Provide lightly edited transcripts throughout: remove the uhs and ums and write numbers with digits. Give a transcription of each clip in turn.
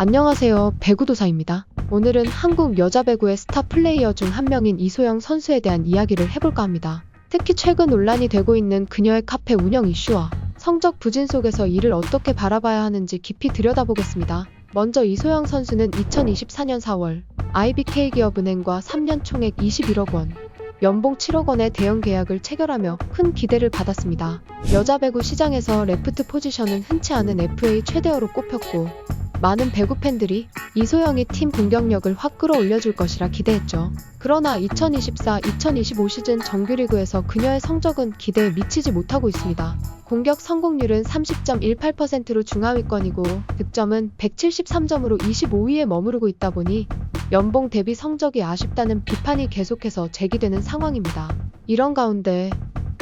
안녕하세요. 배구도사입니다. 오늘은 한국 여자 배구의 스타 플레이어 중 한 명인 이소영 선수에 대한 이야기를 해볼까 합니다. 특히 최근 논란이 되고 있는 그녀의 카페 운영 이슈와 성적 부진 속에서 이를 어떻게 바라봐야 하는지 깊이 들여다보겠습니다. 먼저 이소영 선수는 2024년 4월 IBK기업은행과 3년 총액 21억 원, 연봉 7억 원의 대형 계약을 체결하며 큰 기대를 받았습니다. 여자 배구 시장에서 레프트 포지션은 흔치 않은 FA 최대어로 꼽혔고 많은 배구 팬들이 이소영이 팀 공격력을 확 끌어올려줄 것이라 기대했죠. 그러나 2024-2025 시즌 정규리그에서 그녀의 성적은 기대에 미치지 못하고 있습니다. 공격 성공률은 30.18%로 중하위권이고 득점은 173점으로 25위에 머무르고 있다 보니 연봉 대비 성적이 아쉽다는 비판이 계속해서 제기되는 상황입니다. 이런 가운데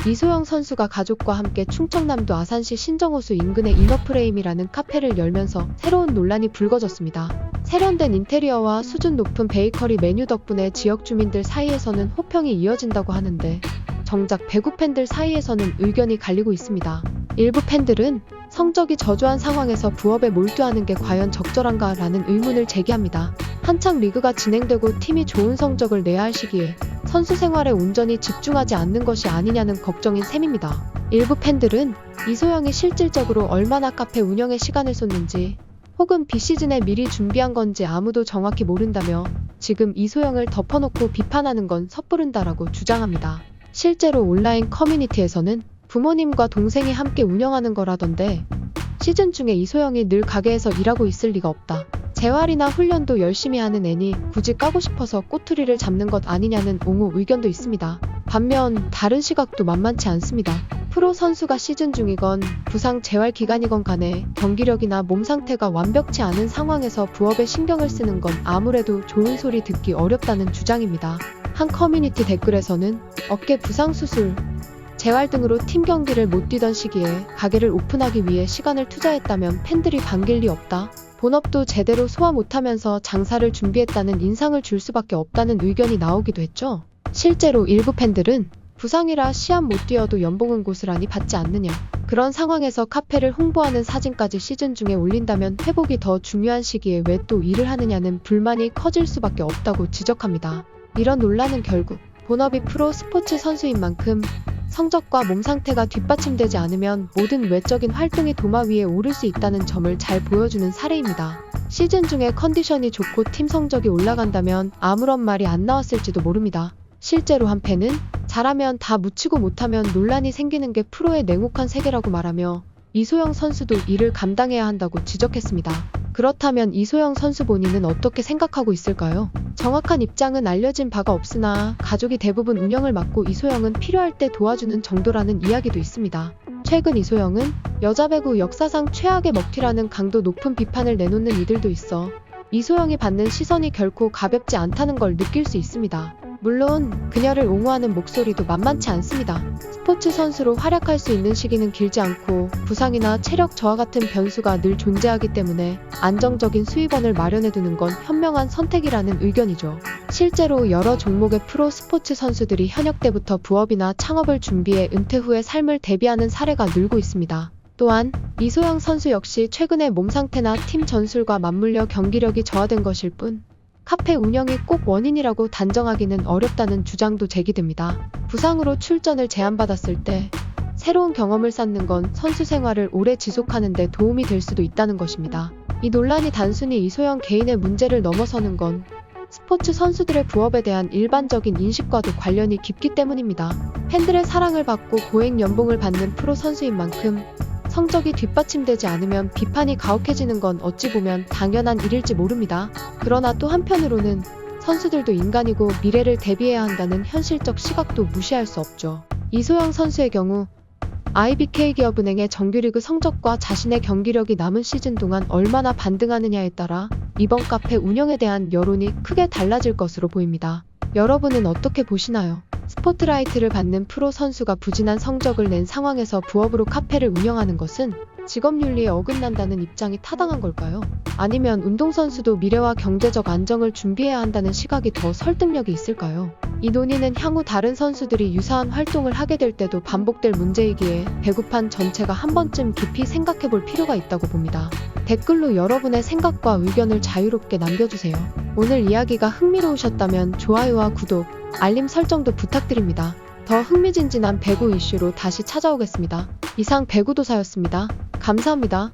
이소영 선수가 가족과 함께 충청남도 아산시 신정호수 인근의 이너프레임이라는 카페를 열면서 새로운 논란이 불거졌습니다. 세련된 인테리어와 수준 높은 베이커리 메뉴 덕분에 지역 주민들 사이에서는 호평이 이어진다고 하는데 정작 배구 팬들 사이에서는 의견이 갈리고 있습니다. 일부 팬들은 성적이 저조한 상황에서 부업에 몰두하는 게 과연 적절한가 라는 의문을 제기합니다. 한창 리그가 진행되고 팀이 좋은 성적을 내야 할 시기에 선수 생활에 온전히 집중하지 않는 것이 아니냐는 걱정인 셈입니다. 일부 팬들은 이소영이 실질적으로 얼마나 카페 운영에 시간을 쏟는지 혹은 비시즌에 미리 준비한 건지 아무도 정확히 모른다며 지금 이소영을 덮어놓고 비판하는 건 섣부른다라고 주장합니다. 실제로 온라인 커뮤니티에서는 부모님과 동생이 함께 운영하는 거라던데 시즌 중에 이소영이 늘 가게에서 일하고 있을 리가 없다. 재활이나 훈련도 열심히 하는 애니 굳이 까고 싶어서 꼬투리를 잡는 것 아니냐는 옹호 의견도 있습니다. 반면 다른 시각도 만만치 않습니다. 프로 선수가 시즌 중이건 부상 재활 기간이건 간에 경기력이나 몸 상태가 완벽치 않은 상황에서 부업에 신경을 쓰는 건 아무래도 좋은 소리 듣기 어렵다는 주장입니다. 한 커뮤니티 댓글에서는 어깨 부상 수술, 재활 등으로 팀 경기를 못 뛰던 시기에 가게를 오픈하기 위해 시간을 투자했다면 팬들이 반길 리 없다. 본업도 제대로 소화 못하면서 장사를 준비했다는 인상을 줄 수밖에 없다는 의견이 나오기도 했죠. 실제로 일부 팬들은 부상이라 시합 못 뛰어도 연봉은 고스란히 받지 않느냐. 그런 상황에서 카페를 홍보하는 사진까지 시즌 중에 올린다면 회복이 더 중요한 시기에 왜 또 일을 하느냐는 불만이 커질 수밖에 없다고 지적합니다. 이런 논란은 결국 본업이 프로 스포츠 선수인 만큼 성적과 몸 상태가 뒷받침되지 않으면 모든 외적인 활동이 도마 위에 오를 수 있다는 점을 잘 보여주는 사례입니다. 시즌 중에 컨디션이 좋고 팀 성적이 올라간다면 아무런 말이 안 나왔을지도 모릅니다. 실제로 한 팬은 잘하면 다 묻히고 못하면 논란이 생기는 게 프로의 냉혹한 세계라고 말하며 이소영 선수도 이를 감당해야 한다고 지적했습니다. 그렇다면 이소영 선수 본인은 어떻게 생각하고 있을까요? 정확한 입장은 알려진 바가 없으나 가족이 대부분 운영을 맡고 이소영은 필요할 때 도와주는 정도라는 이야기도 있습니다. 최근 이소영은 여자 배구 역사상 최악의 먹튀라는 강도 높은 비판을 내놓는 이들도 있어 이소영이 받는 시선이 결코 가볍지 않다는 걸 느낄 수 있습니다. 물론 그녀를 옹호하는 목소리도 만만치 않습니다. 스포츠 선수로 활약할 수 있는 시기는 길지 않고 부상이나 체력 저하 같은 변수가 늘 존재하기 때문에 안정적인 수입원을 마련해두는 건 현명한 선택이라는 의견이죠. 실제로 여러 종목의 프로 스포츠 선수들이 현역 때부터 부업이나 창업을 준비해 은퇴 후의 삶을 대비하는 사례가 늘고 있습니다. 또한 이소영 선수 역시 최근에 몸 상태나 팀 전술과 맞물려 경기력이 저하된 것일 뿐 카페 운영이 꼭 원인이라고 단정하기는 어렵다는 주장도 제기됩니다. 부상으로 출전을 제한받았을 때 새로운 경험을 쌓는 건 선수 생활을 오래 지속하는 데 도움이 될 수도 있다는 것입니다. 이 논란이 단순히 이소영 개인의 문제를 넘어서는 건 스포츠 선수들의 부업에 대한 일반적인 인식과도 관련이 깊기 때문입니다. 팬들의 사랑을 받고 고액 연봉을 받는 프로 선수인 만큼 성적이 뒷받침되지 않으면 비판이 가혹해지는 건 어찌 보면 당연한 일일지 모릅니다. 그러나 또 한편으로는 선수들도 인간이고 미래를 대비해야 한다는 현실적 시각도 무시할 수 없죠. 이소영 선수의 경우 IBK기업은행의 정규리그 성적과 자신의 경기력이 남은 시즌 동안 얼마나 반등하느냐에 따라 이번 카페 운영에 대한 여론이 크게 달라질 것으로 보입니다. 여러분은 어떻게 보시나요? 스포트라이트를 받는 프로 선수가 부진한 성적을 낸 상황에서 부업으로 카페를 운영하는 것은 직업윤리에 어긋난다는 입장이 타당한 걸까요? 아니면 운동선수도 미래와 경제적 안정을 준비해야 한다는 시각이 더 설득력이 있을까요? 이 논의는 향후 다른 선수들이 유사한 활동을 하게 될 때도 반복될 문제이기에 배구판 전체가 한 번쯤 깊이 생각해 볼 필요가 있다고 봅니다. 댓글로 여러분의 생각과 의견을 자유롭게 남겨주세요. 오늘 이야기가 흥미로우셨다면 좋아요와 구독, 알림 설정도 부탁드립니다. 더 흥미진진한 배구 이슈로 다시 찾아오겠습니다. 이상 배구도사였습니다. 감사합니다.